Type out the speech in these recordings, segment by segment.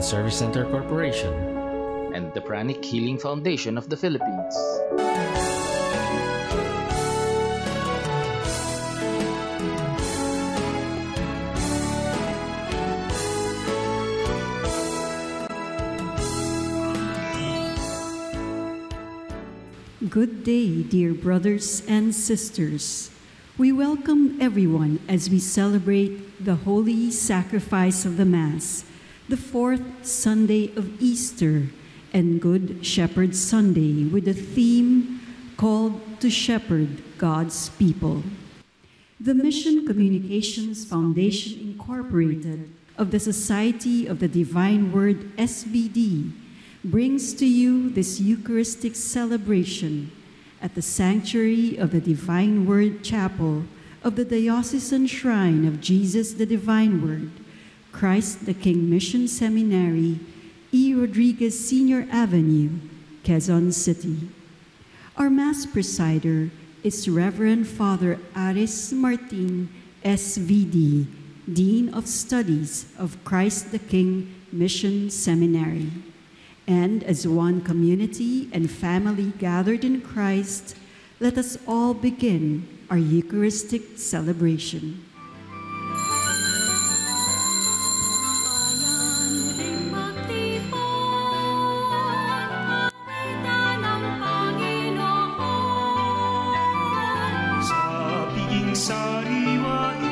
Christian Service Center Corporation, and the Pranic Healing Foundation of the Philippines. Good day, dear brothers and sisters. We welcome everyone as we celebrate the holy sacrifice of the Mass, the fourth Sunday of Easter and Good Shepherd Sunday, with a theme called To Shepherd God's People. The Mission Communications Foundation Incorporated of the Society of the Divine Word SVD brings to you this Eucharistic celebration at the Sanctuary of the Divine Word Chapel of the Diocesan Shrine of Jesus the Divine Word, Christ the King Mission Seminary, E. Rodriguez Sr. Avenue, Quezon City. Our Mass presider is Reverend Father Aris Martin, SVD, Dean of Studies of Christ the King Mission Seminary. And as one community and family gathered in Christ, let us all begin our Eucharistic celebration. Sa piging sariwain,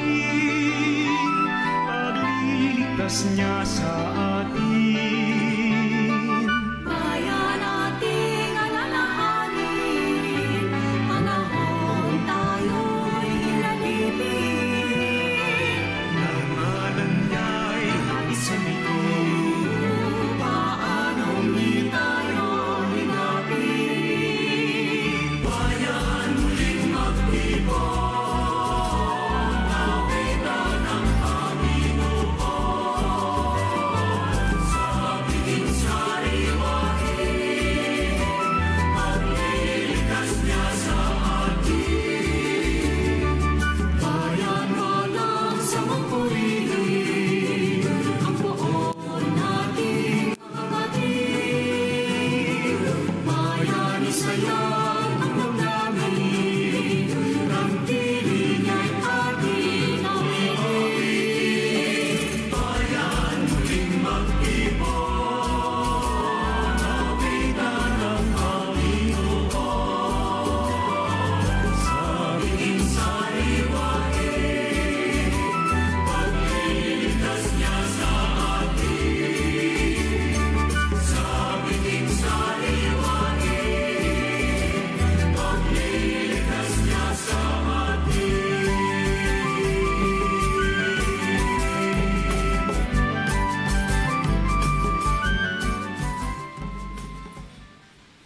pagliligtas niya sa atin.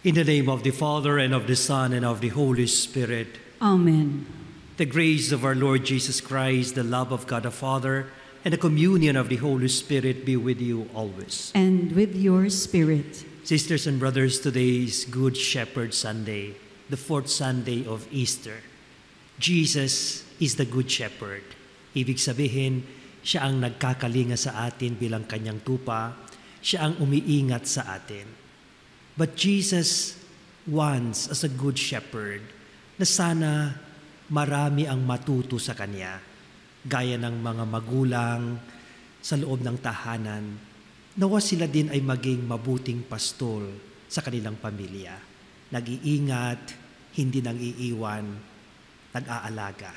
In the name of the Father, and of the Son, and of the Holy Spirit. Amen. The grace of our Lord Jesus Christ, the love of God the Father, and the communion of the Holy Spirit be with you always. And with your spirit. Sisters and brothers, today is Good Shepherd Sunday, the fourth Sunday of Easter. Jesus is the Good Shepherd. Ibig sabihin, siya ang nagkakalinga sa atin bilang kanyang tupa. Siya ang umiingat sa atin. But Jesus wants, as a good shepherd, na sana marami ang matuto sa Kanya, gaya ng mga magulang sa loob ng tahanan, nawa sila din ay maging mabuting pastol sa kanilang pamilya. Nag-iingat, hindi nang iiwan, nag-aalaga.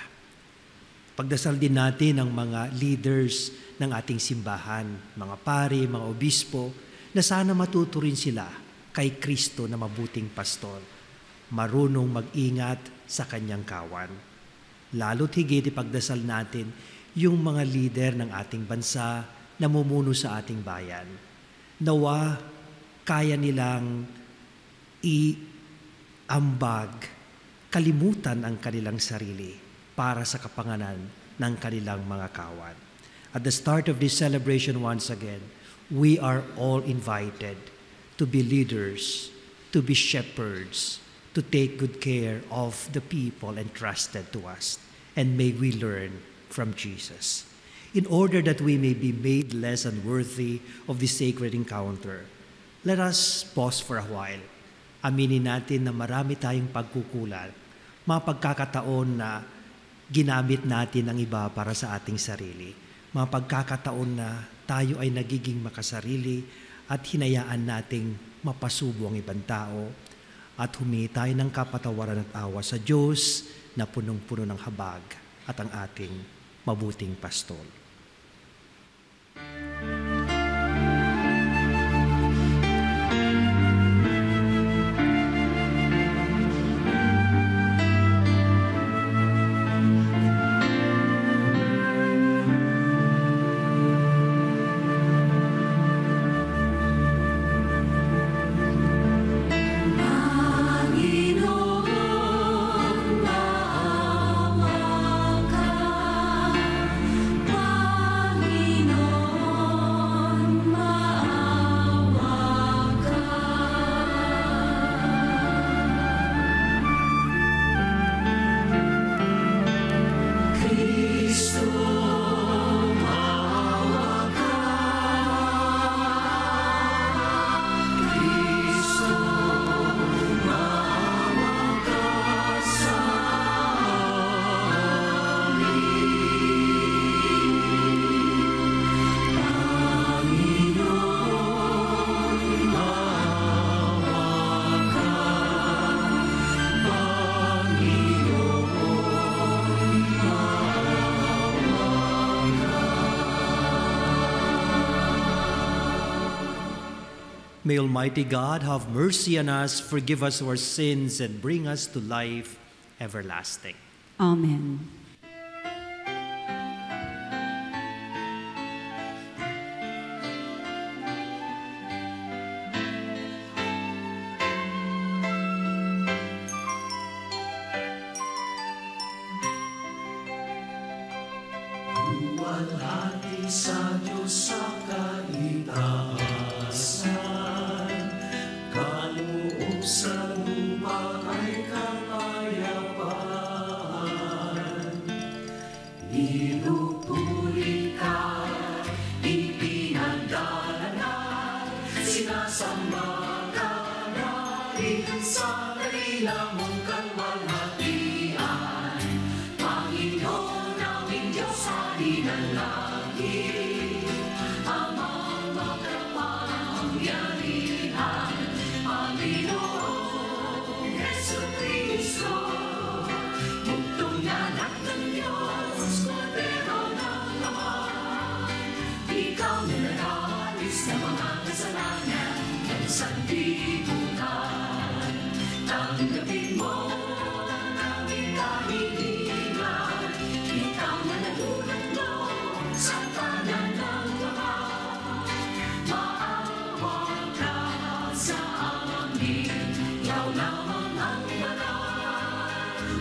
Pagdasal din natin ang mga leaders ng ating simbahan, mga pari, mga obispo, na sana matuto rin sila kay Kristo na mabuting pastol, marunong mag-ingat sa kanyang kawan. Lalo't higit ipagdasal natin yung mga lider ng ating bansa na mumuno sa ating bayan. Nawa, kaya nilang iambag, kalimutan ang kanilang sarili para sa kapanganan ng kanilang mga kawan. At the start of this celebration once again, we are all invited to be leaders, to be shepherds, to take good care of the people entrusted to us. And may we learn from Jesus. in order that we may be made less unworthy of this sacred encounter. Let us pause for a while. Aminin natin na marami tayong pagkukulang, mga pagkakataon na ginamit natin ang iba para sa ating sarili, mga pagkakataon na tayo ay nagiging makasarili at hinayaan nating mapasubo ang ibang tao, at humingi tayo ng kapatawaran at awa sa Diyos na punong-puno ng habag at ang ating mabuting pastol. May Almighty God have mercy on us, forgive us our sins, and bring us to life everlasting. Amen. Luwalhati sa Diyos sa kaitaasan, kaloob sa lupa ay kapayapaan. Pinupuri ka, ipinagdalanan, sinasamba ka namin sa dakilang mong kalwalhatian. Panginoon naming Diyos, hari ng langit, amang makapangyarihan. Panginoon Jesucristo, bugtong anak ng Diyos, Kordero ng Ama. Ikaw na nag-aalis ng mga kasalanan ng sanlibutan. Tanggapin mo ang aming kahilingan. Ikaw na nalulugno sa tanan ng Ama. Maawa ka sa amin, ikaw lamang ang banal.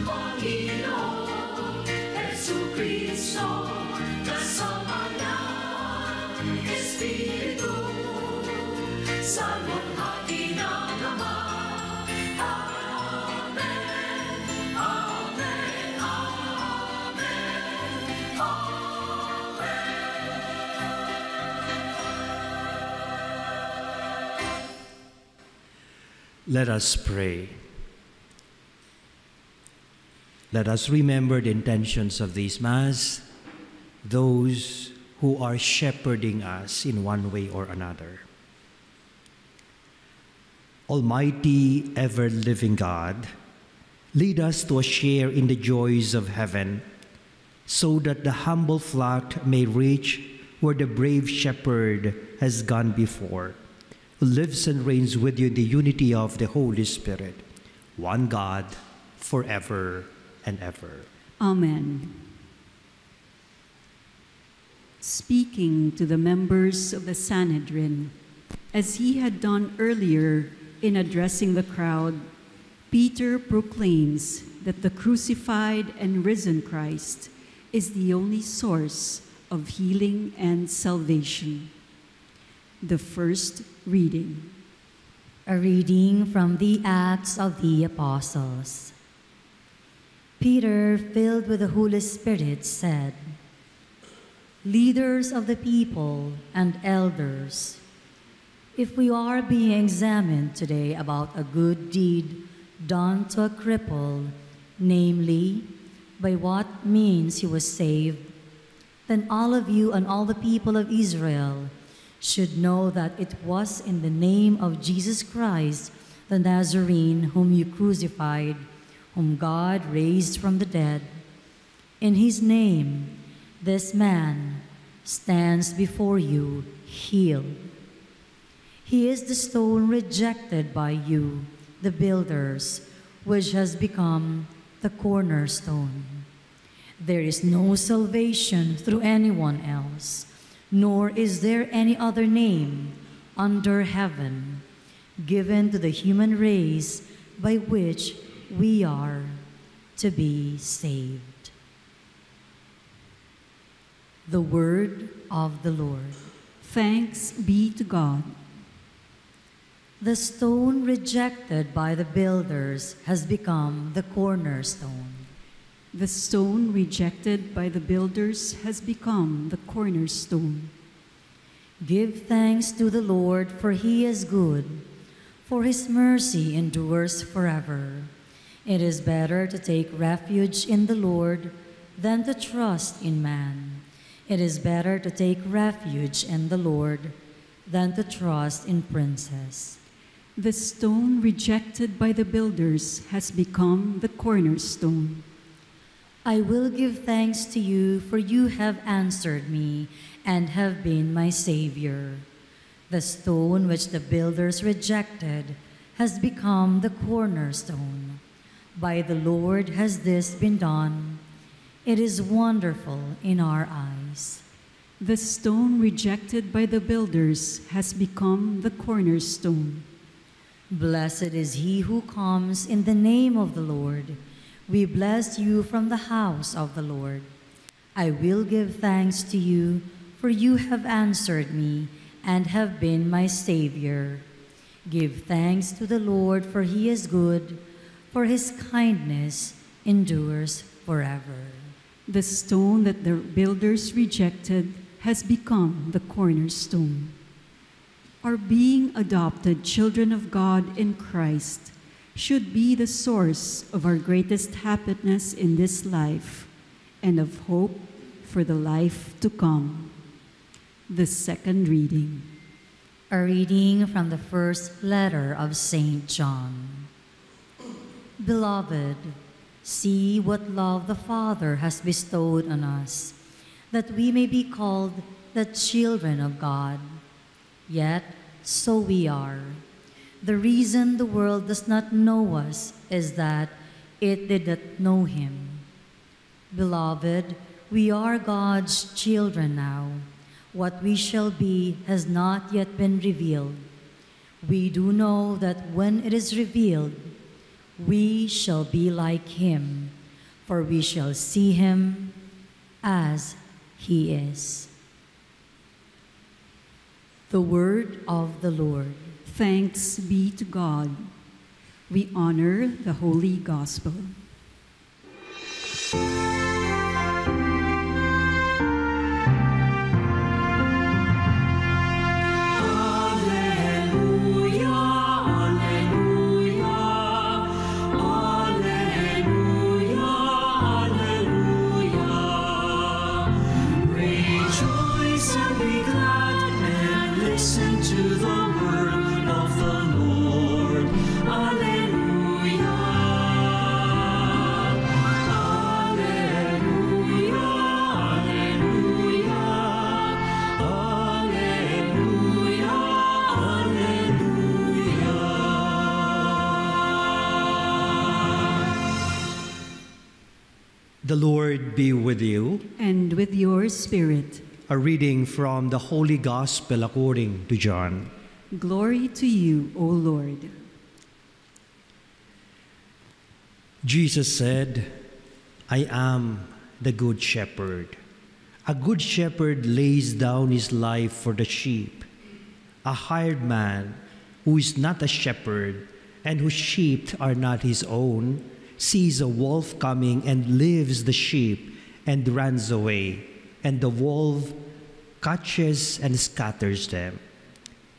Panginoon Jesucristo, kasama ng Espiritu, sa luwalhati ng Ama. Amen, amen, amen, amen. Let us pray. Let us remember the intentions of this Mass, those who are shepherding us in one way or another. Almighty, ever-living God, lead us to a share in the joys of heaven, so that the humble flock may reach where the brave shepherd has gone before, who lives and reigns with you in the unity of the Holy Spirit, one God, forever and ever. Amen. Speaking to the members of the Sanhedrin, as he had done earlier in addressing the crowd, Peter proclaims that the crucified and risen Christ is the only source of healing and salvation. The first reading. A reading from the Acts of the Apostles. Peter, filled with the Holy Spirit, said, leaders of the people, and elders. If we are being examined today about a good deed done to a cripple, namely, by what means he was saved, then all of you and all the people of Israel should know that it was in the name of Jesus Christ, the Nazarene, whom you crucified, whom God raised from the dead. In his name, this man stands before you healed. He is the stone rejected by you, the builders, which has become the cornerstone. There is no salvation through anyone else, nor is there any other name under heaven given to the human race by which we are to be saved. The word of the Lord. Thanks be to God. The stone rejected by the builders has become the cornerstone. The stone rejected by the builders has become the cornerstone. Give thanks to the Lord, for he is good, for his mercy endures forever. It is better to take refuge in the Lord than to trust in man. It is better to take refuge in the Lord than to trust in princes. The stone rejected by the builders has become the cornerstone. I will give thanks to you, for you have answered me and have been my Savior. The stone which the builders rejected has become the cornerstone. By the Lord has this been done. It is wonderful in our eyes. The stone rejected by the builders has become the cornerstone. Blessed is he who comes in the name of the Lord. We bless you from the house of the Lord. I will give thanks to you, for you have answered me and have been my Savior. Give thanks to the Lord, for he is good, for his kindness endures forever. The stone that the builders rejected has become the cornerstone. Our being adopted children of God in Christ should be the source of our greatest happiness in this life and of hope for the life to come. The second reading. A reading from the first letter of St. John. Beloved, see what love the Father has bestowed on us, that we may be called the children of God. Yet, so we are. The reason the world does not know us is that it did not know him. Beloved, we are God's children now. What we shall be has not yet been revealed. We do know that when it is revealed, we shall be like him, for we shall see him as he is. The word of the Lord. Thanks be to God. We honor the Holy Gospel. The Lord be with you. And with your spirit. A reading from the Holy Gospel according to John. Glory to you, O Lord. Jesus said, I am the good shepherd. A good shepherd lays down his life for the sheep. A hired man who is not a shepherd and whose sheep are not his own sees a wolf coming and leaves the sheep and runs away and the wolf catches and scatters them.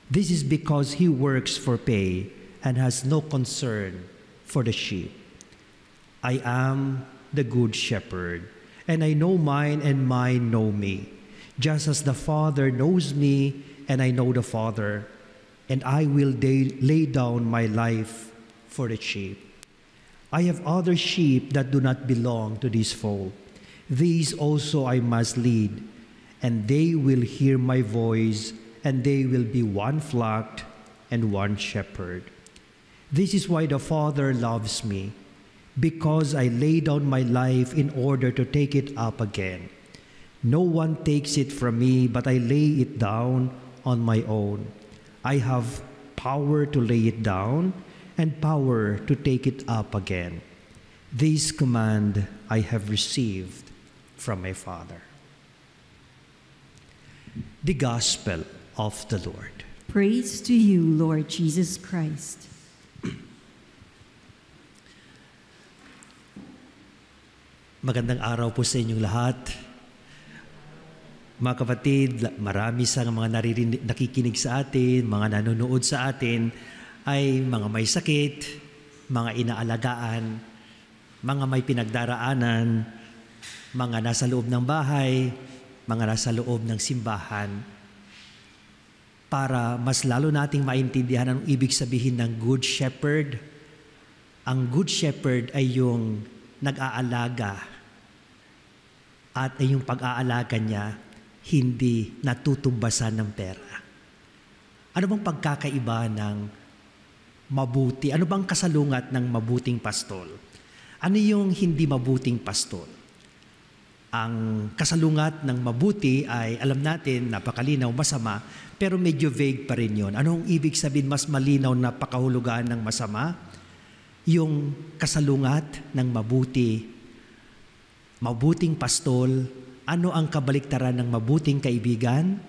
This is because he works for pay and has no concern for the sheep. I am the good shepherd, and I know mine, and mine know me, just as the Father knows me, and I know the Father, and I will lay down my life for the sheep. I have other sheep that do not belong to this fold. These also I must lead, and they will hear my voice, and they will be one flock and one shepherd. This is why the Father loves me, because I lay down my life in order to take it up again. No one takes it from me, but I lay it down on my own. I have power to lay it down and power to take it up again. This command I have received from my Father. The Gospel of the Lord. Praise to you, Lord Jesus Christ. Magandang araw po sa inyong lahat. Mga kapatid, marami sa mga nakikinig sa atin, mga nanonood sa atin, ay mga may sakit, mga inaalagaan, mga may pinagdaraanan, mga nasa loob ng bahay, mga nasa loob ng simbahan, para mas lalo nating maintindihan ang ibig sabihin ng Good Shepherd. Ang Good Shepherd ay yung nag-aalaga, at ay yung pag-aalaga niya hindi natutumbasan ng pera. Ano bang pagkakaiba ng mabuti? Ano bang kasalungat ng mabuting pastol? Ano yung hindi mabuting pastol? Ang kasalungat ng mabuti ay, alam natin, napakalinaw, masama, pero medyo vague pa rin yun. Anong ibig sabihin mas malinaw na pakahulugan ng masama? Yung kasalungat ng mabuting pastol. Ano ang kabaliktaran ng mabuting kaibigan?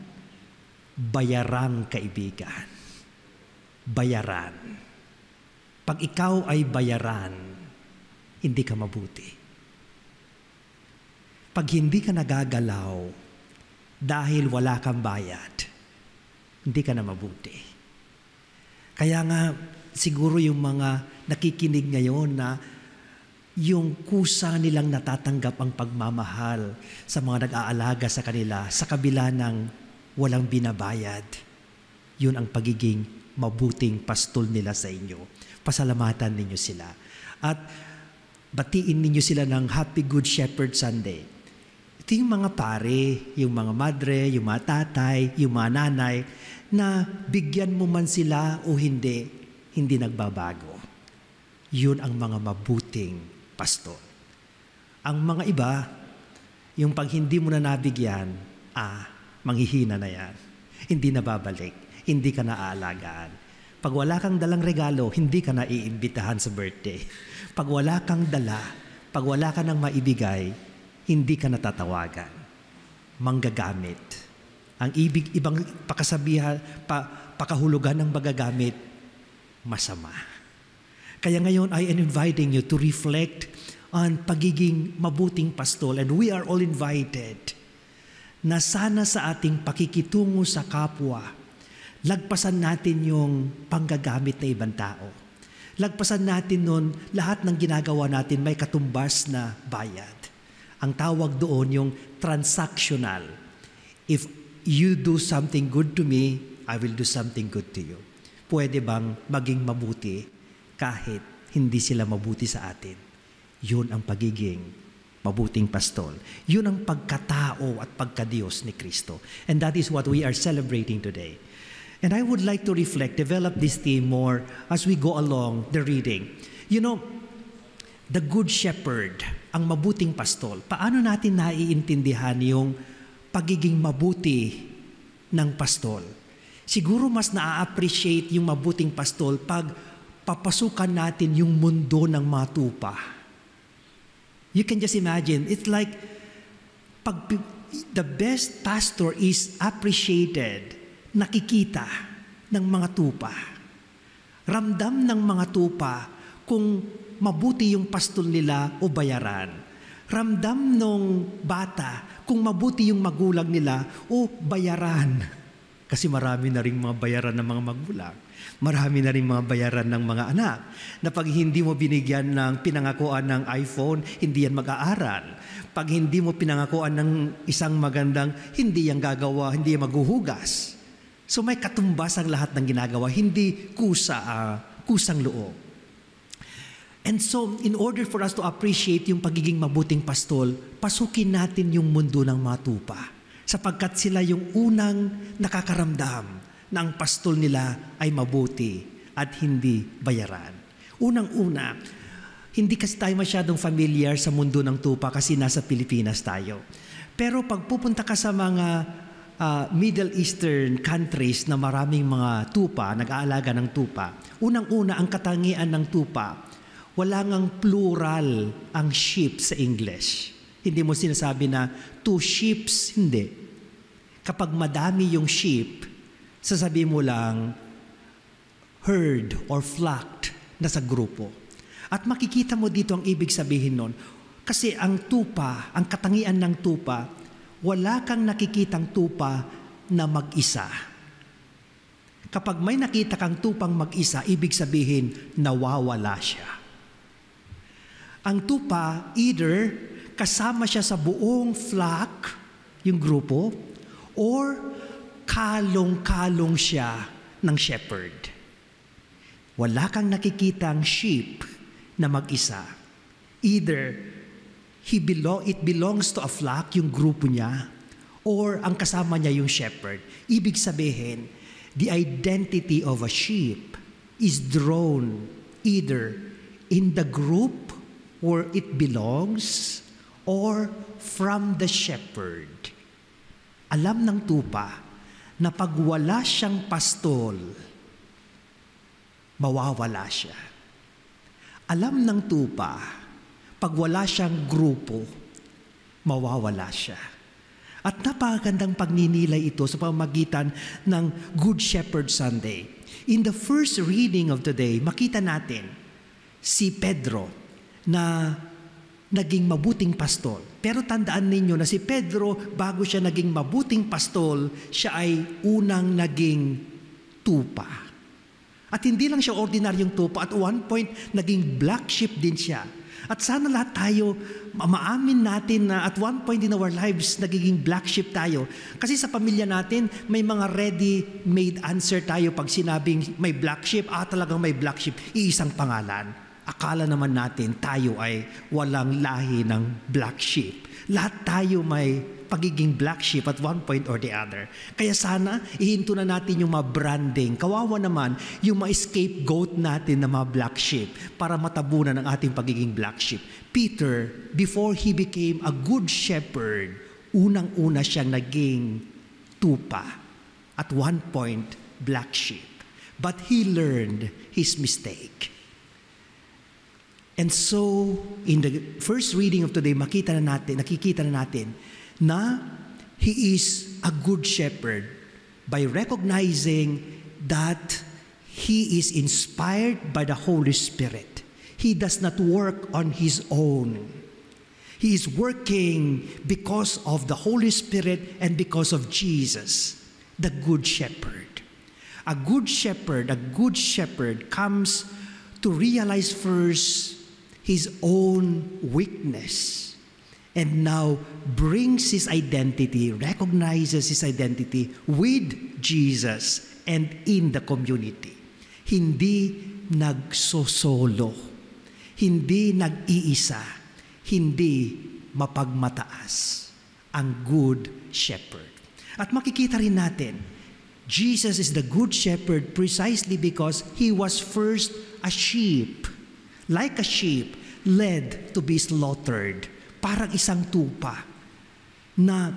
Bayarang kaibigan. Bayaran. Pag ikaw ay bayaran, hindi ka mabuti. Pag hindi ka nagagalaw dahil wala kang bayad, hindi ka na mabuti. Kaya nga, siguro yung mga nakikinig ngayon na yung kusa nilang natatanggap ang pagmamahal sa mga nag-aalaga sa kanila sa kabila ng walang binabayad. Yun ang pagiging mabuting pastol nila sa inyo. Pasalamatan ninyo sila. At batiin ninyo sila ng Happy Good Shepherd Sunday. Ito yung mga pare, yung mga madre, yung mga tatay, yung mga nanay, na bigyan mo man sila o hindi nagbabago. Yun ang mga mabuting pastol. Ang mga iba, yung pag hindi mo na nabigyan, manghihina na yan. Hindi na babalik. Hindi ka na aalagaan. Pag wala kang dalang regalo, hindi ka na iimbitahan sa birthday. Pag wala kang dala, pag wala ka nang maibigay, hindi ka natatawagan. Manggagamit. Ang ibang pakasabihan, pakahulugan ng magagamit, masama. Kaya ngayon, I am inviting you to reflect on pagiging mabuting pastol, and we are all invited na sana sa ating pakikitungo sa kapwa, lagpasan natin yung panggagamit na ibang tao. Lagpasan natin nun, lahat ng ginagawa natin may katumbas na bayad. Ang tawag doon yung transactional. If you do something good to me, I will do something good to you. Pwede bang maging mabuti kahit hindi sila mabuti sa atin? Yun ang pagiging mabuting pastol. Yun ang pagkatao at pagkadiyos ni Kristo. And that is what we are celebrating today. And I would like to reflect, develop this theme more as we go along the reading. You know, the Good Shepherd, ang mabuting pastol, paano natin naiintindihan yung pagiging mabuti ng pastol? Siguro mas na-appreciate yung mabuting pastol pag papasukan natin yung mundo ng matupa. You can just imagine, it's like the best pastor is appreciated, nakikita ng mga tupa. Ramdam ng mga tupa kung mabuti yung pastol nila o bayaran. Ramdam nung bata kung mabuti yung magulang nila o bayaran. Kasi marami na rin mga bayaran ng mga magulang. Marami na rin mga bayaran ng mga anak. Na pag hindi mo binigyan ng pinangakuan ng iPhone, hindi yan mag-aaral. Pag hindi mo pinangakuan ng isang magandang, hindi yan gagawa, hindi yan maghuhugas. So may katumbas ang lahat ng ginagawa, hindi kusang loob. And so, in order for us to appreciate yung pagiging mabuting pastol, pasukin natin yung mundo ng mga tupa. Sapagkat sila yung unang nakakaramdam na ang pastol nila ay mabuti at hindi bayaran. Unang-una, hindi kasi tayo masyadong familiar sa mundo ng tupa kasi nasa Pilipinas tayo. Pero pag pupunta ka sa mga Middle Eastern countries na maraming mga tupa, nag-aalaga ng tupa, unang-una ang katangian ng tupa, wala ngang plural ang sheep sa English. Hindi mo sinasabi na 2 sheep, hindi. Kapag madami yung sheep, sasabihin mo lang herd or flock na sa grupo. At makikita mo dito ang ibig sabihin nun. Kasi ang tupa, ang katangian ng tupa, wala kang nakikitang tupa na mag-isa. Kapag may nakita kang tupang mag-isa, ibig sabihin nawawala siya. Ang tupa, either kasama siya sa buong flock, yung grupo, or kalong-kalong siya ng shepherd. Wala kang nakikitang sheep na mag-isa. Either it belongs to a flock, yung grupo niya, or ang kasama niya yung shepherd. Ibig sabihin, the identity of a sheep is drawn either in the group where it belongs or from the shepherd. Alam ng tupa na pag wala siyang pastol, mawawala siya. Alam ng tupa, pag wala siyang grupo, mawawala siya. At napakagandang pagninilay ito sa pamamagitan ng Good Shepherd Sunday. In the first reading of today, makita natin si Pedro na naging mabuting pastol. Pero tandaan ninyo na si Pedro, bago siya naging mabuting pastol, siya ay unang naging tupa. At hindi lang siya ordinaryong tupa. At one point, naging black sheep din siya. At sana lahat tayo, maamin natin na at one point in our lives, nagiging black sheep tayo. Kasi sa pamilya natin, may mga ready-made answer tayo pag sinabing may black sheep, talagang may black sheep, iisang pangalan. Akala naman natin tayo ay walang lahi ng black sheep. Lahat tayo may pagiging black sheep at one point or the other. Kaya sana, ihinto na natin yung mga branding. Kawawa naman yung mga scapegoat natin na mga black sheep para matabunan ang ating pagiging black sheep. Peter, before he became a good shepherd, unang-una siyang naging tupa. At one point, black sheep. But he learned his mistake. And so, in the first reading of today, nakikita na natin na he is a good shepherd by recognizing that he is inspired by the Holy Spirit. He does not work on his own. He is working because of the Holy Spirit and because of Jesus, the good shepherd. A good shepherd comes to realize first his own weakness, and now brings his identity, recognizes his identity with Jesus and in the community. Hindi nagsosolo, hindi nag-iisa, hindi mapagmataas ang good shepherd. At makikita rin natin, Jesus is the good shepherd precisely because he was first a sheep. Like a sheep, led to be slaughtered. Parang isang tupa na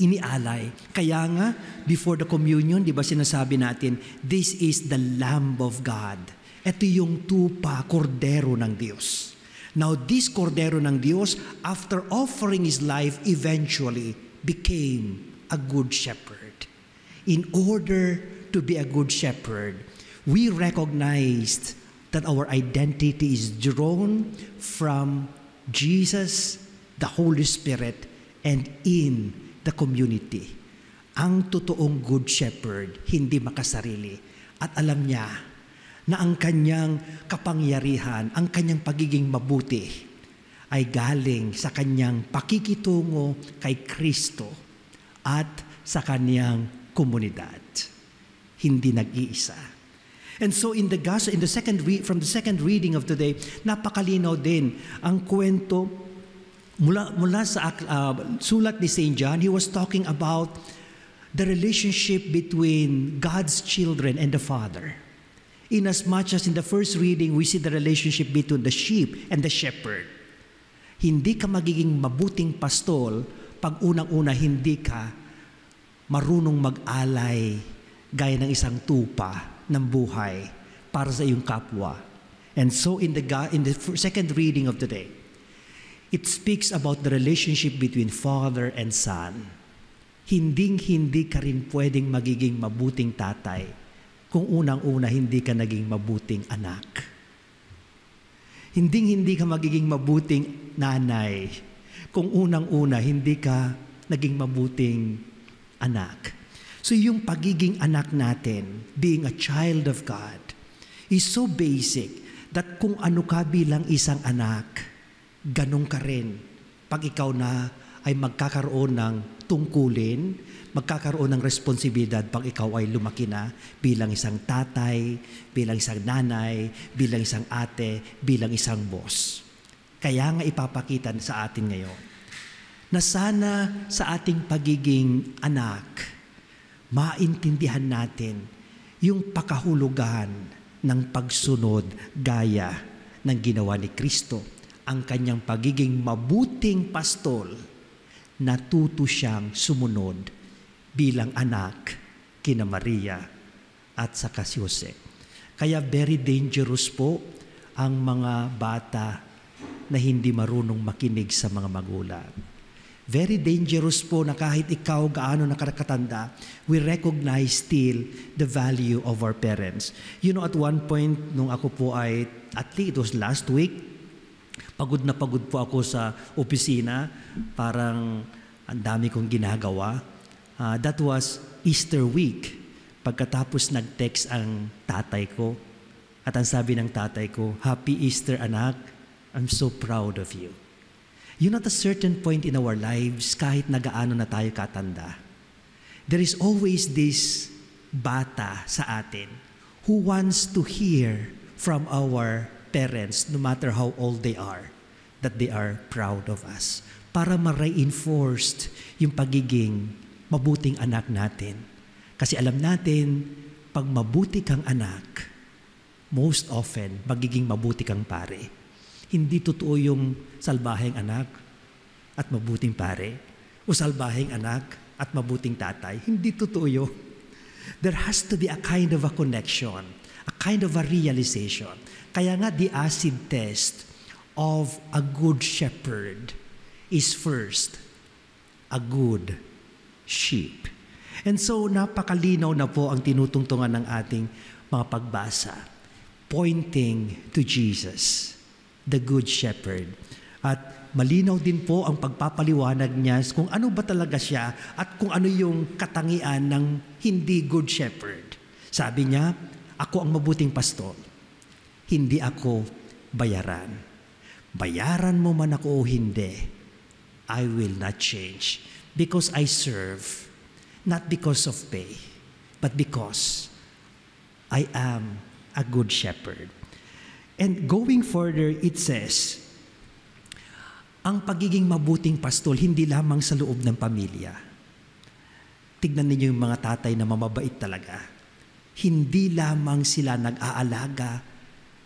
inialay. Kaya nga, before the communion, di ba sinasabi natin, this is the Lamb of God. Ito yung tupa, kordero ng Diyos. Now, this kordero ng Diyos, after offering his life, eventually became a good shepherd. In order to be a good shepherd, we recognized that our identity is drawn from Jesus the Holy Spirit, and in the community. Ang totoong Good Shepherd, hindi makasarili. At alam niya na ang kanyang kapangyarihan, ang kanyang pagiging mabuti ay galing sa kanyang pakikitungo kay Kristo at sa kanyang komunidad. Hindi nag-iisa. And so in the gospel, from the second reading of today, napakalinaw din ang kwento mula sa sulat ni St. John. He was talking about the relationship between God's children and the Father. Inasmuch as in the first reading, we see the relationship between the sheep and the shepherd. Hindi ka magiging mabuting pastol pag unang-una hindi ka marunong mag-alay gaya ng isang tupa ng buhay para sa iyong kapwa. And so in the second reading of today, it speaks about the relationship between Father and Son. Hinding-hindi ka rin pwedeng magiging mabuting tatay kung unang-una hindi ka naging mabuting anak. Hinding-hindi ka magiging mabuting nanay kung unang-una hindi ka naging mabuting anak. So yung pagiging anak natin, being a child of God, is so basic that kung ano ka bilang isang anak, ganun ka rin pag ikaw na ay magkakaroon ng tungkulin, magkakaroon ng responsibilidad pag ikaw ay lumaki na bilang isang tatay, bilang isang nanay, bilang isang ate, bilang isang boss. Kaya nga ipapakita sa atin ngayon na sana sa ating pagiging anak, maintindihan natin yung pakahulugan ng pagsunod gaya ng ginawa ni Kristo. Ang kanyang pagiging mabuting pastol, natuto siyang sumunod bilang anak kina Maria at saka si Jose. Kaya very dangerous po ang mga bata na hindi marunong makinig sa mga magulang. Very dangerous po na kahit ikaw gaano nakakatanda, we recognize still the value of our parents. You know, at one point, nung ako po ay, at least it was last week, pagod na pagod po ako sa opisina, parang ang dami kong ginagawa. That was Easter week. Pagkatapos nag-text ang tatay ko, at ang sabi ng tatay ko, "Happy Easter, anak. I'm so proud of you." You know, at a certain point in our lives, kahit nagaano na tayo katanda, there is always this bata sa atin who wants to hear from our parents, no matter how old they are, that they are proud of us. Para ma-reinforced yung pagiging mabuting anak natin. Kasi alam natin, pag mabuti kang anak, most often, magiging mabuti kang pare. Hindi totoo yung salbaheng anak at mabuting pare o salbaheng anak at mabuting tatay. Hindi totoo yun. There has to be a kind of a connection, a kind of a realization. Kaya nga the acid test of a good shepherd is first, a good sheep. And so napakalinaw na po ang tinutungtungan ng ating mga pagbasa, pointing to Jesus, the Good Shepherd. At malinaw din po ang pagpapaliwanag niya kung ano ba talaga siya at kung ano yung katangian ng hindi Good Shepherd. Sabi niya, ako ang mabuting pastol. Hindi ako bayaran. Bayaran mo man ako o hindi, I will not change. Because I serve, not because of pay, but because I am a good shepherd. And going further, it says, ang pagiging mabuting pastol, hindi lamang sa loob ng pamilya. Tignan ninyo yung mga tatay na mamabait talaga. Hindi lamang sila nag-aalaga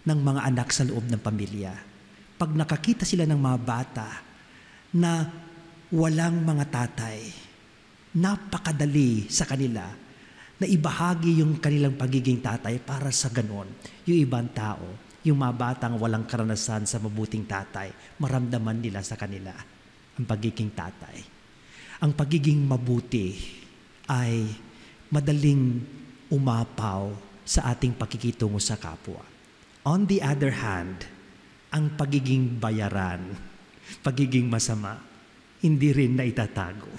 ng mga anak sa loob ng pamilya. Pag nakakita sila ng mga bata na walang mga tatay, napakadali sa kanila na ibahagi yung kanilang pagiging tatay para sa ganon. Yung ibang tao, yung mga batang walang karanasan sa mabuting tatay, maramdaman nila sa kanila ang pagiging tatay. Ang pagiging mabuti ay madaling umapaw sa ating pakikitungo sa kapwa. On the other hand, ang pagiging bayaran, pagiging masama, hindi rin na itatago.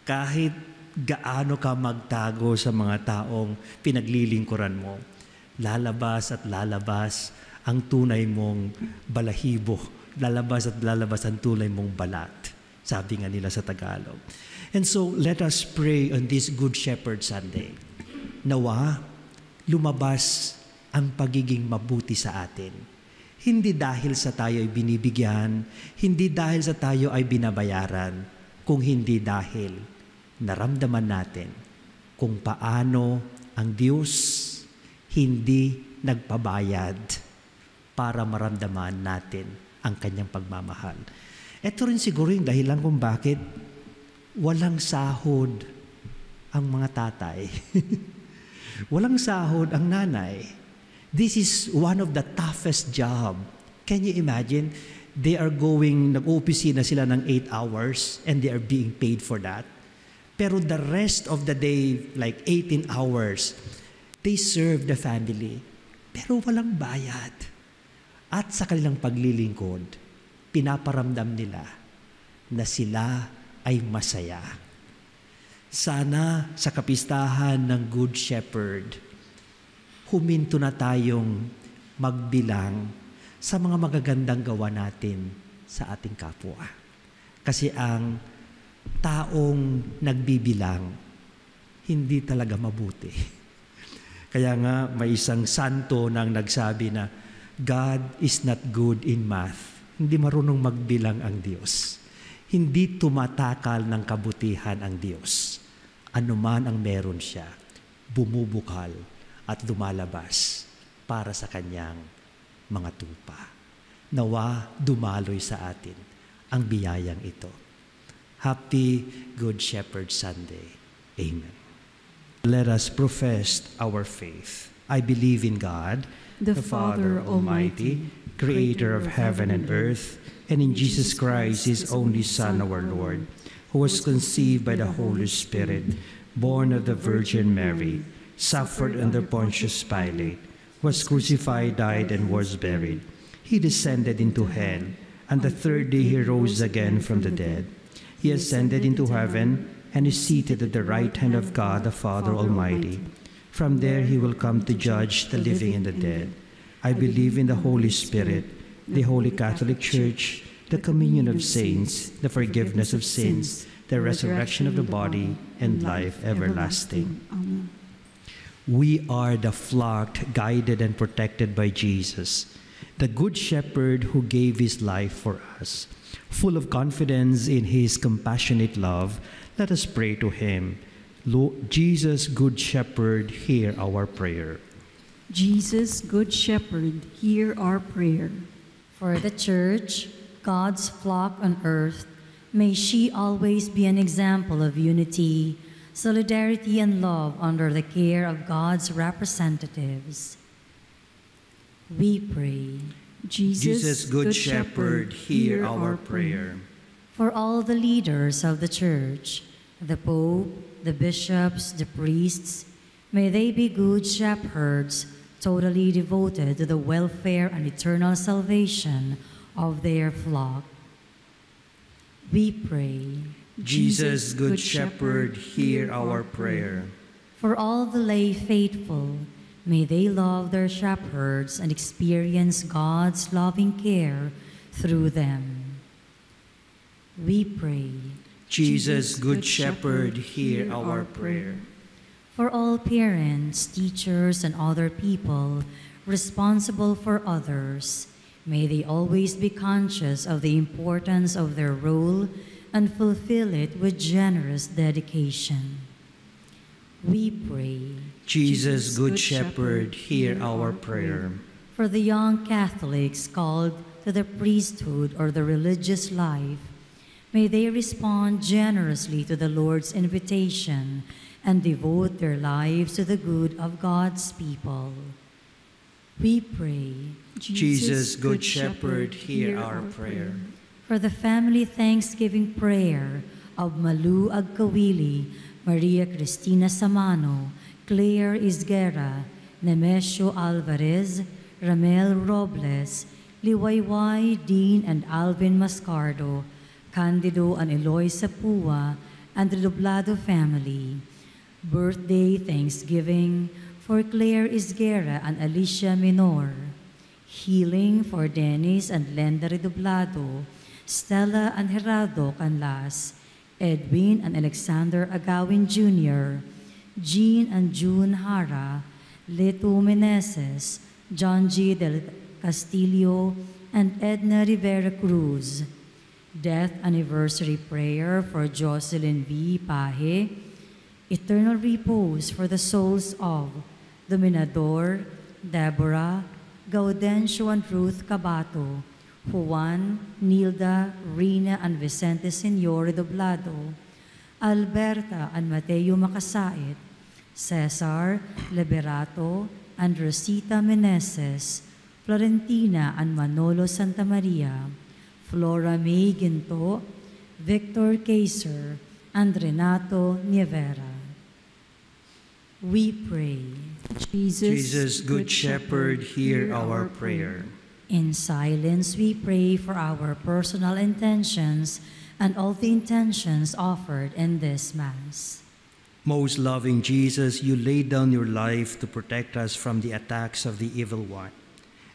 Kahit gaano ka magtago sa mga taong pinaglilingkuran mo, lalabas at lalabas ang tunay mong balahibo. Lalabas at lalabas ang tunay mong balat. Sabi nga nila sa Tagalog. And so, let us pray on this Good Shepherd Sunday. Nawa, lumabas ang pagiging mabuti sa atin. Hindi dahil sa tayo ay binibigyan, hindi dahil sa tayo ay binabayaran, kung hindi dahil naramdaman natin kung paano ang Diyos hindi nagpabayad para maramdaman natin ang kanyang pagmamahal. Ito rin siguro yung dahilan kung bakit walang sahod ang mga tatay. Walang sahod ang nanay. This is one of the toughest job. Can you imagine? They are going, nag-opisina sila ng 8 hours and they are being paid for that. Pero the rest of the day, like 18 hours, they serve the family. Pero walang bayad. At sa kanilang paglilingkod, pinaparamdam nila na sila ay masaya. Sana sa kapistahan ng Good Shepherd, huminto na tayong magbilang sa mga magagandang gawa natin sa ating kapwa. Kasi ang taong nagbibilang, hindi talaga mabuti. Kaya nga may isang santo nang nagsabi na, God is not good in math. Hindi marunong magbilang ang Diyos. Hindi tumatakal ng kabutihan ang Diyos. Anuman ang meron siya, bumubukal at lumalabas para sa kanyang mga tupa. Nawa dumaloy sa atin ang biyayang ito. Happy Good Shepherd Sunday. Amen. Let us profess our faith. I believe in God, the Father Almighty, creator of heaven and earth, and in Jesus Christ, his only Son, our Lord, who was conceived by the Holy Spirit, born of the Virgin Mary, suffered under Pontius Pilate, was crucified, died, and was buried. He descended into hell, and the third day he rose again from the dead. He ascended into heaven, and is seated at the right hand of God the Father Almighty. From there he will come to judge the living and the dead. I believe in the Holy Spirit, the Holy Catholic Church, the communion of saints, the forgiveness of sins, the resurrection of the body, and life everlasting. Amen. We are the flock guided and protected by Jesus, the Good Shepherd who gave his life for us. Full of confidence in his compassionate love, let us pray to him. Lord Jesus, Good Shepherd, hear our prayer. Jesus, Good Shepherd, hear our prayer. For the Church, God's flock on earth, may she always be an example of unity, solidarity, and love under the care of God's representatives. We pray. Jesus, Good Shepherd, hear our prayer. For all the leaders of the Church, the Pope, the bishops, the priests, may they be good shepherds, totally devoted to the welfare and eternal salvation of their flock. We pray. Jesus, Good Shepherd, hear our prayer. For all the lay faithful, may they love their shepherds and experience God's loving care through them. We pray. Jesus, Good Shepherd, hear our prayer. For all parents, teachers, and other people responsible for others, may they always be conscious of the importance of their role and fulfill it with generous dedication. We pray. Jesus, Good Shepherd, hear our prayer. For the young Catholics called to the priesthood or the religious life, may they respond generously to the Lord's invitation and devote their lives to the good of God's people. We pray. Jesus, Good Shepherd, hear our prayer. For the family thanksgiving prayer of Malu Agkawili, Maria Cristina Samano, Claire Isguera, Nemesio Alvarez, Ramel Robles, Liwayway, Dean and Alvin Mascardo, Candido and Eloy Sapua, and Redoblado family. Birthday Thanksgiving for Claire Isguera and Alicia Minor. Healing for Dennis and Lenda Redoblado, Stella and Gerardo Canlas, Edwin and Alexander Agawin Jr., Jean and June Hara, Leto Meneses, John G. del Castillo, and Edna Rivera Cruz. Death anniversary prayer for Jocelyn V. Pahe. Eternal repose for the souls of Dominador, Deborah, Gaudencio and Ruth Cabato, Juan, Nilda, Rina and Vicente Senor Redoblado, Alberta and Mateo Macasait, Cesar Liberato and Rosita Meneses, Florentina and Manolo Santamaria, Flora May Ginto, Victor Kaiser, and Renato Nievera. We pray. Jesus, Good Shepherd, hear our prayer. In silence, we pray for our personal intentions and all the intentions offered in this Mass. Most loving Jesus, you laid down your life to protect us from the attacks of the evil one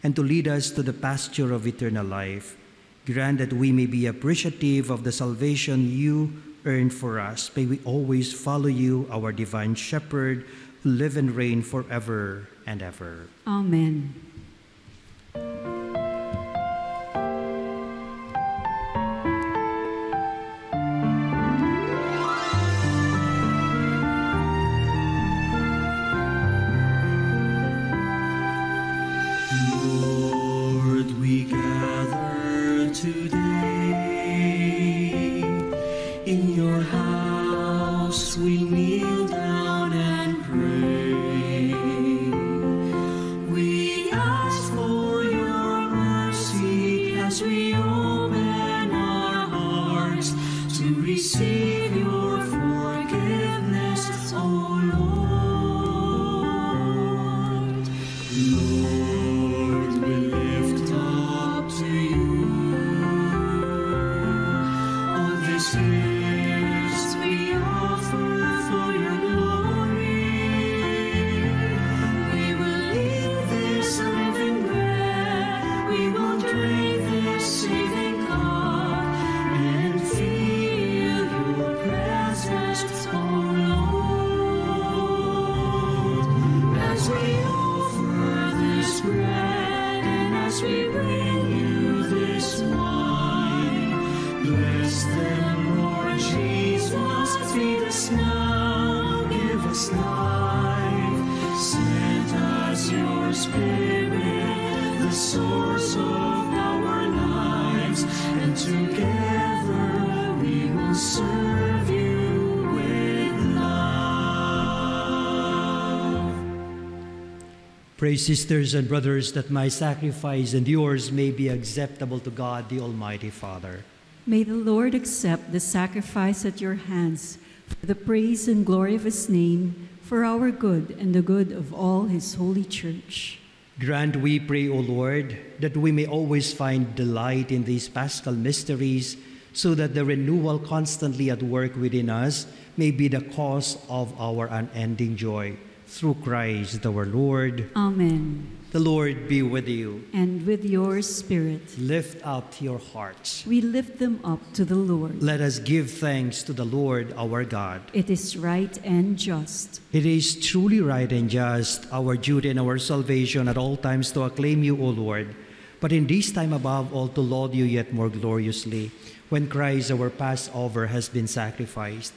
and to lead us to the pasture of eternal life. Grant that we may be appreciative of the salvation you earned for us. May we always follow you, our divine shepherd, who live and reign forever and ever. Amen. Lord, we gather today in your house. We kneel down and pray. We ask for your mercy as we open our hearts to receive your forgiveness, O Lord. Lord, we lift up to you all these gifts we offer for your glory. We will eat this living bread, we will drink this saving cup, and feel your presence, O Lord. As we offer this bread and as we bring you this wine, bless them, Lord Jesus. Feed us now, give us life. Send us your Spirit, the source of our lives, and together we will serve you with love. Pray, sisters and brothers, that my sacrifice and yours may be acceptable to God, the Almighty Father. May the Lord accept the sacrifice at your hands for the praise and glory of his name, for our good and the good of all his holy church. Grant, we pray, O Lord, that we may always find delight in these paschal mysteries, so that the renewal constantly at work within us may be the cause of our unending joy. Through Christ our Lord. Amen. The Lord be with you. And with your spirit, Lift up your hearts. we lift them up to the Lord. Let us give thanks to the Lord our God. It is right and just. It is truly right and just, our duty and our salvation at all times to acclaim you, O Lord, but in this time above all to laud you yet more gloriously, when Christ our Passover has been sacrificed.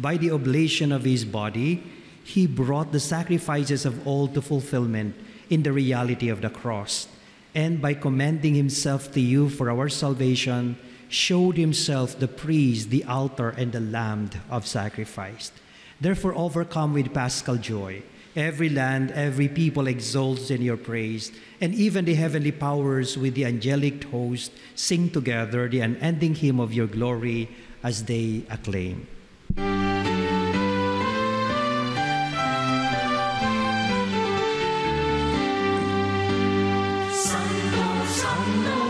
By the oblation of his body, he brought the sacrifices of all to fulfillment in the reality of the cross, and by commending himself to you for our salvation, showed himself the priest, the altar, and the lamb of sacrifice. Therefore, overcome with paschal joy, every land, every people exalts in your praise, and even the heavenly powers with the angelic host sing together the unending hymn of your glory as they acclaim. Santo, Santo,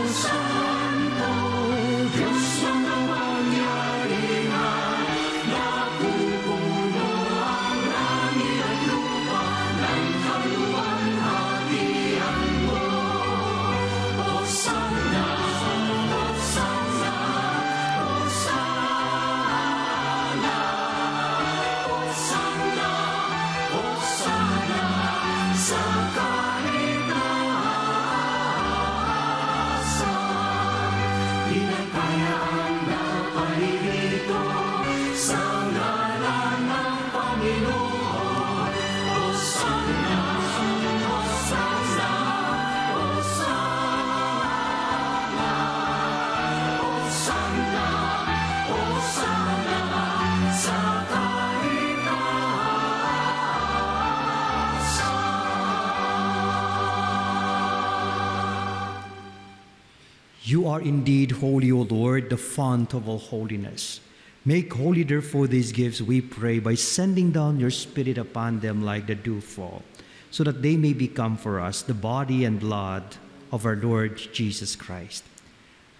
You are indeed holy, O Lord, the fount of all holiness. Make holy, therefore, these gifts, we pray, by sending down your Spirit upon them like the dewfall, so that they may become for us the body and blood of our Lord Jesus Christ.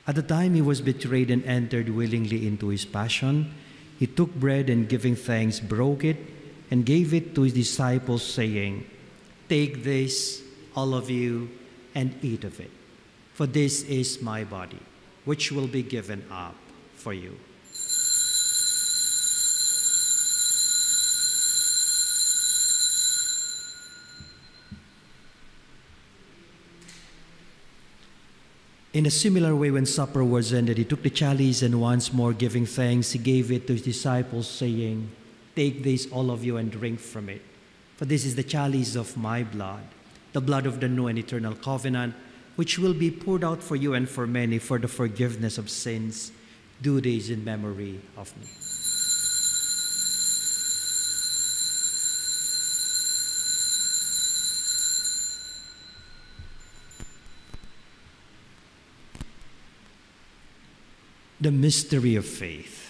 At the time he was betrayed and entered willingly into his passion, he took bread and giving thanks, broke it, and gave it to his disciples, saying, "Take this, all of you, and eat of it. For this is my body, which will be given up for you." In a similar way, when supper was ended, he took the chalice, and once more giving thanks, he gave it to his disciples, saying, "Take this, all of you, and drink from it. For this is the chalice of my blood, the blood of the new and eternal covenant, which will be poured out for you and for many for the forgiveness of sins. Do this in memory of me." The mystery of faith.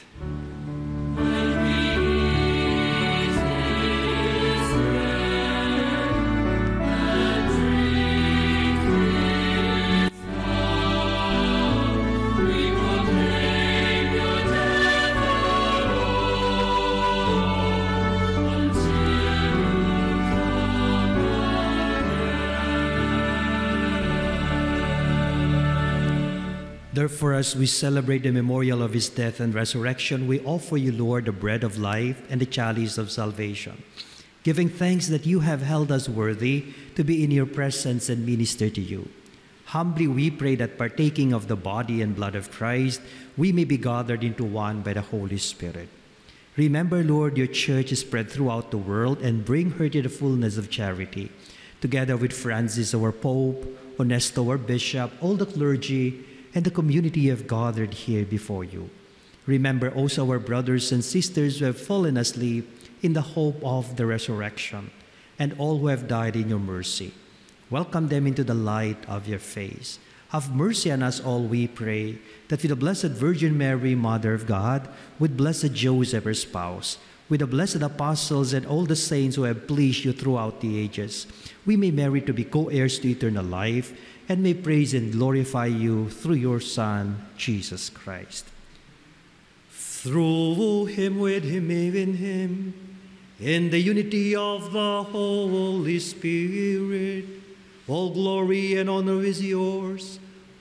Therefore, as we celebrate the memorial of his death and resurrection, we offer you, Lord, the bread of life and the chalice of salvation, giving thanks that you have held us worthy to be in your presence and minister to you. Humbly we pray that, partaking of the body and blood of Christ, we may be gathered into one by the Holy Spirit. Remember, Lord, your church is spread throughout the world, and bring her to the fullness of charity, together with Francis, our Pope, Onesto, our Bishop, all the clergy, and the community you have gathered here before you. Remember also our brothers and sisters who have fallen asleep in the hope of the resurrection, and all who have died in your mercy. Welcome them into the light of your face. Have mercy on us all, we pray, that with the Blessed Virgin Mary, Mother of God, with blessed Joseph, her spouse, with the blessed apostles and all the saints who have pleased you throughout the ages, we may merit to be co-heirs to eternal life, and may praise and glorify you through your Son, Jesus Christ. Through him, with him, in him, in the unity of the Holy Spirit, all glory and honor is yours,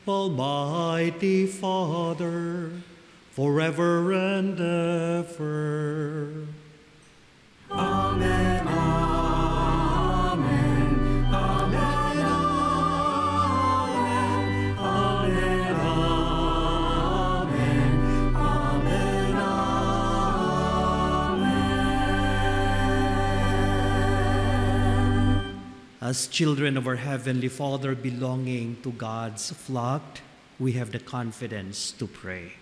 Almighty Father, forever and ever. Amen, amen, amen, amen, amen, amen, amen. As children of our Heavenly Father, belonging to God's flock, we have the confidence to pray.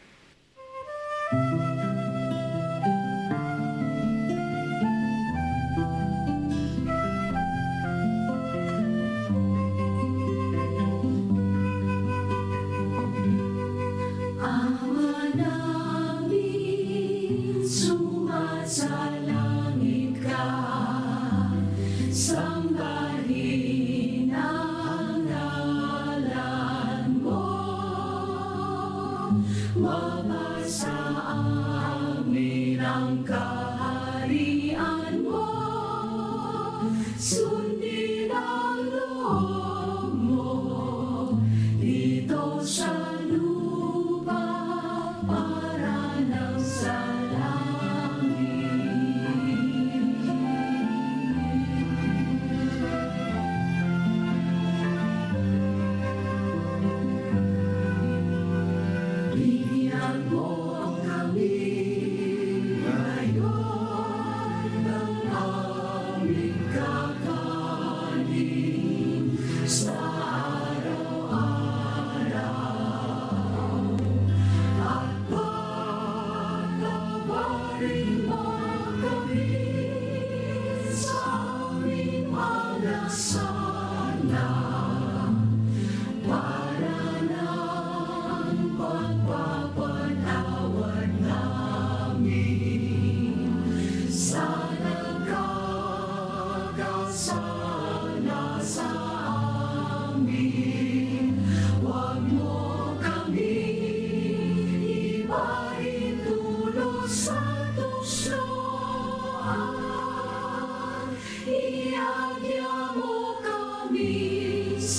Ama namin, sumasalangit ka, sambahin ang ngalan mo.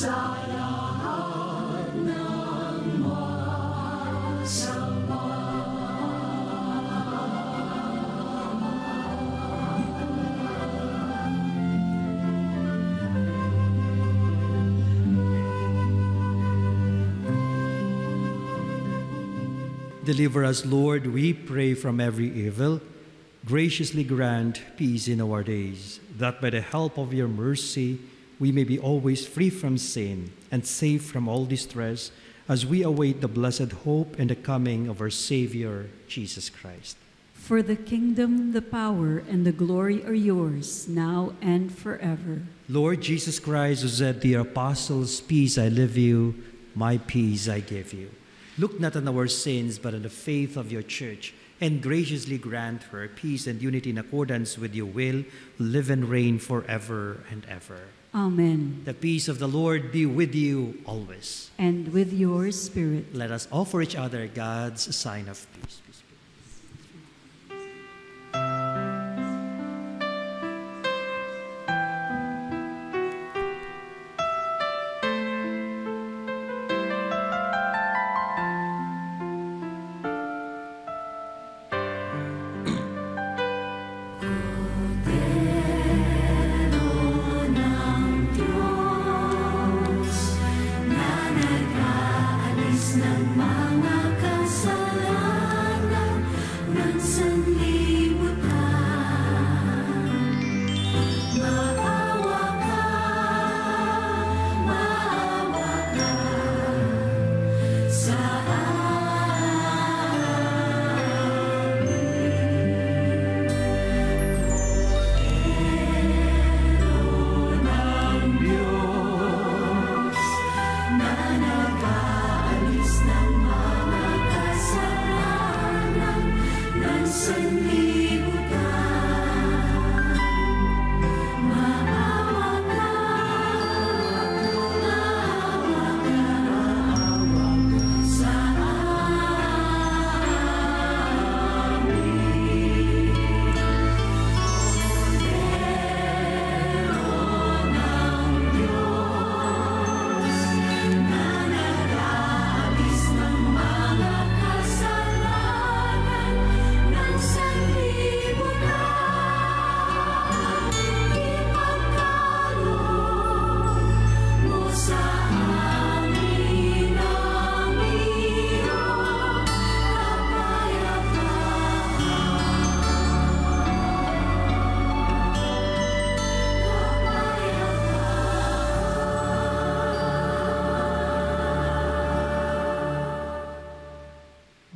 sa lahat ng masama. Deliver us, Lord, we pray, from every evil. Graciously grant peace in our days, that by the help of your mercy we may be always free from sin and safe from all distress, as we await the blessed hope and the coming of our Savior, Jesus Christ. For the kingdom, the power, and the glory are yours, now and forever. Lord Jesus Christ, who said to your apostles, "Peace I leave you, my peace I give you." Look not on our sins, but on the faith of your church, and graciously grant her peace and unity in accordance with your will, who live and reign forever and ever. Amen. The peace of the Lord be with you always. And with your spirit. Let us offer each other God's sign of peace.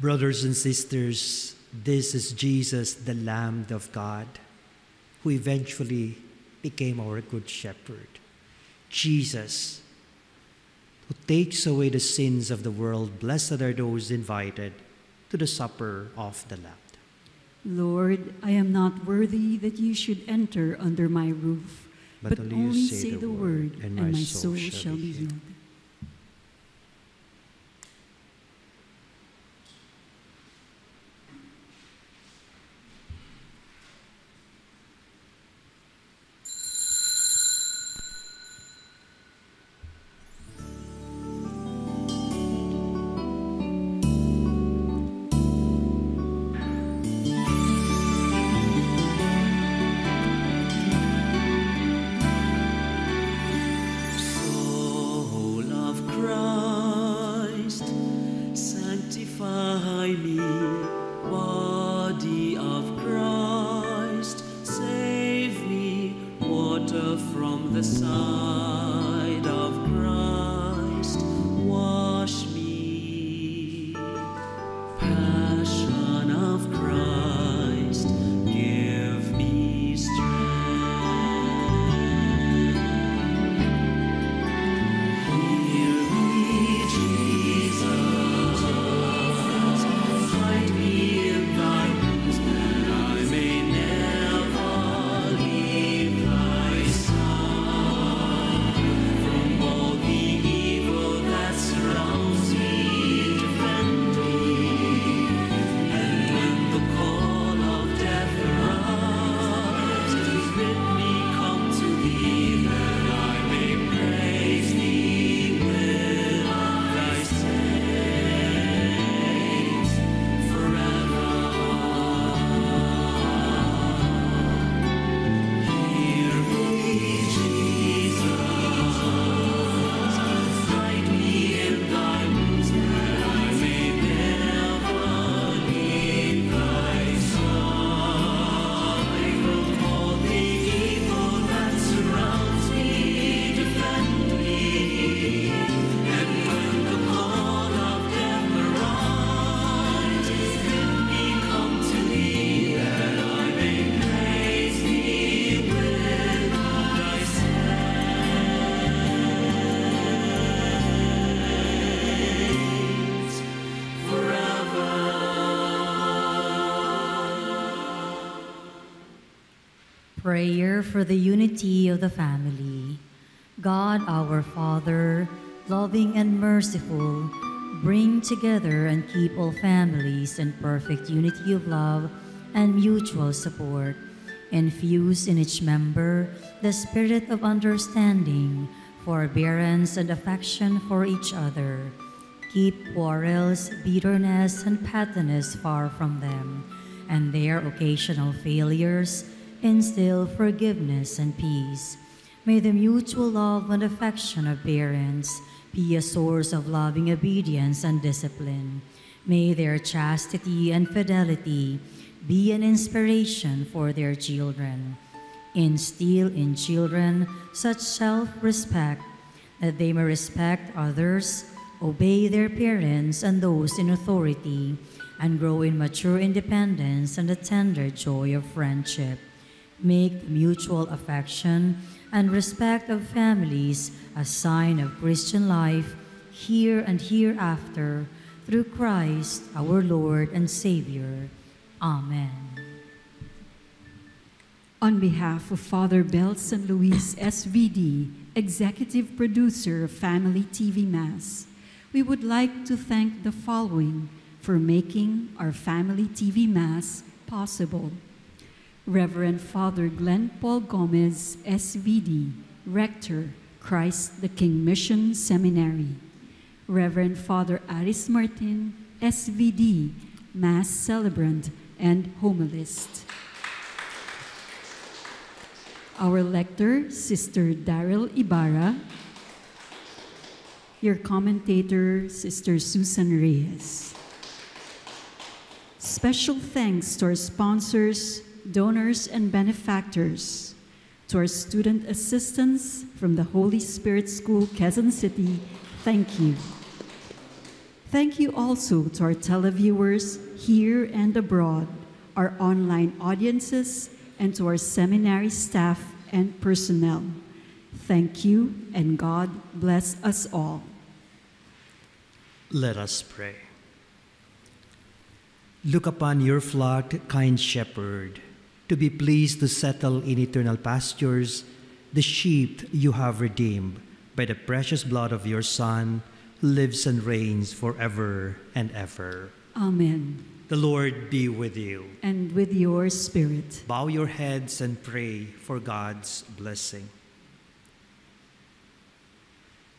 Brothers and sisters, this is Jesus, the Lamb of God, who eventually became our good shepherd. Jesus, who takes away the sins of the world. Blessed are those invited to the supper of the Lamb. Lord, I am not worthy that you should enter under my roof, but only say the word, and my soul shall be healed. Prayer for the unity of the family. God, our Father, loving and merciful, bring together and keep all families in perfect unity of love and mutual support. Infuse in each member the spirit of understanding, forbearance, and affection for each other. Keep quarrels, bitterness, and pettiness far from them, and their occasional failures instill forgiveness and peace. May the mutual love and affection of parents be a source of loving obedience and discipline. May their chastity and fidelity be an inspiration for their children. Instill in children such self-respect that they may respect others, obey their parents and those in authority, and grow in mature independence and the tender joy of friendship. Make mutual affection and respect of families a sign of Christian life here and hereafter, through Christ our Lord and Savior. Amen. On behalf of Father Belson Luis SVD, Executive Producer of Family TV Mass, we would like to thank the following for making our Family TV Mass possible. Reverend Father Glenn Paul Gomez, SVD, Rector, Christ the King Mission Seminary. Reverend Father Aris Martin, SVD, Mass Celebrant and Homilist. Our lector, Sister Daryl Ibarra. Your commentator, Sister Susan Reyes. Special thanks to our sponsors, donors, and benefactors, to our student assistants from the Holy Spirit School, Quezon City, thank you. Thank you also to our televiewers here and abroad, our online audiences, and to our seminary staff and personnel. Thank you, and God bless us all. Let us pray. Look upon your flock, kind shepherd, to be pleased to settle in eternal pastures the sheep you have redeemed by the precious blood of your Son, who lives and reigns forever and ever. Amen. The Lord be with you. And with your spirit. Bow your heads and pray for God's blessing.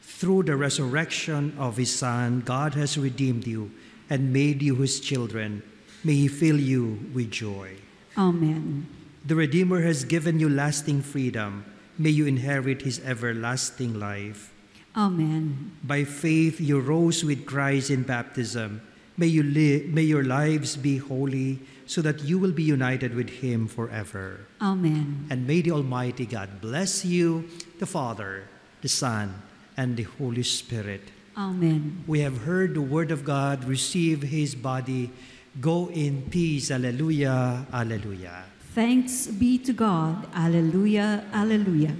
Through the resurrection of his Son, God has redeemed you and made you his children. May he fill you with joy. Amen. The Redeemer has given you lasting freedom. May you inherit his everlasting life. Amen. By faith you rose with Christ in baptism. May your lives be holy, so that you will be united with him forever. Amen. And may the Almighty God bless you, the Father, the Son, and the Holy Spirit. Amen. We have heard the word of God. Receive his body. Go in peace. Alleluia. Alleluia. Thanks be to God. Alleluia. Alleluia.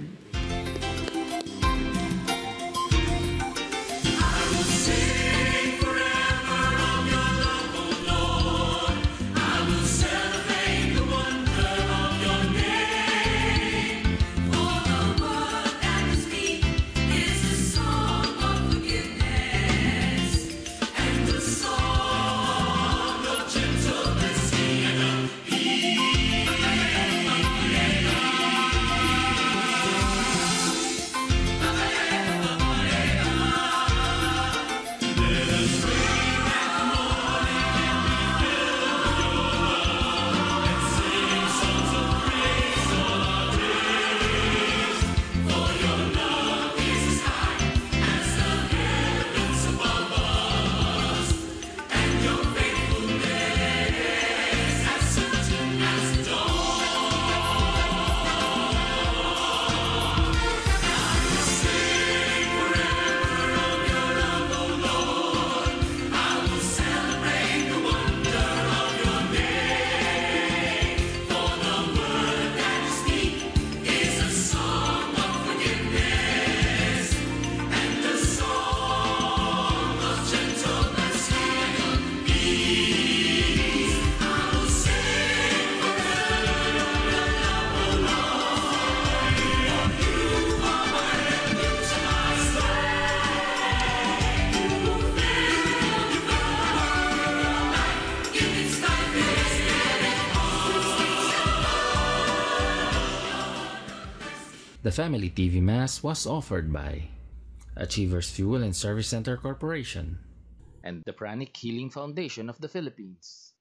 The Family TV Mass was offered by Achievers Fuel and Service Center Corporation and the Pranic Healing Foundation of the Philippines.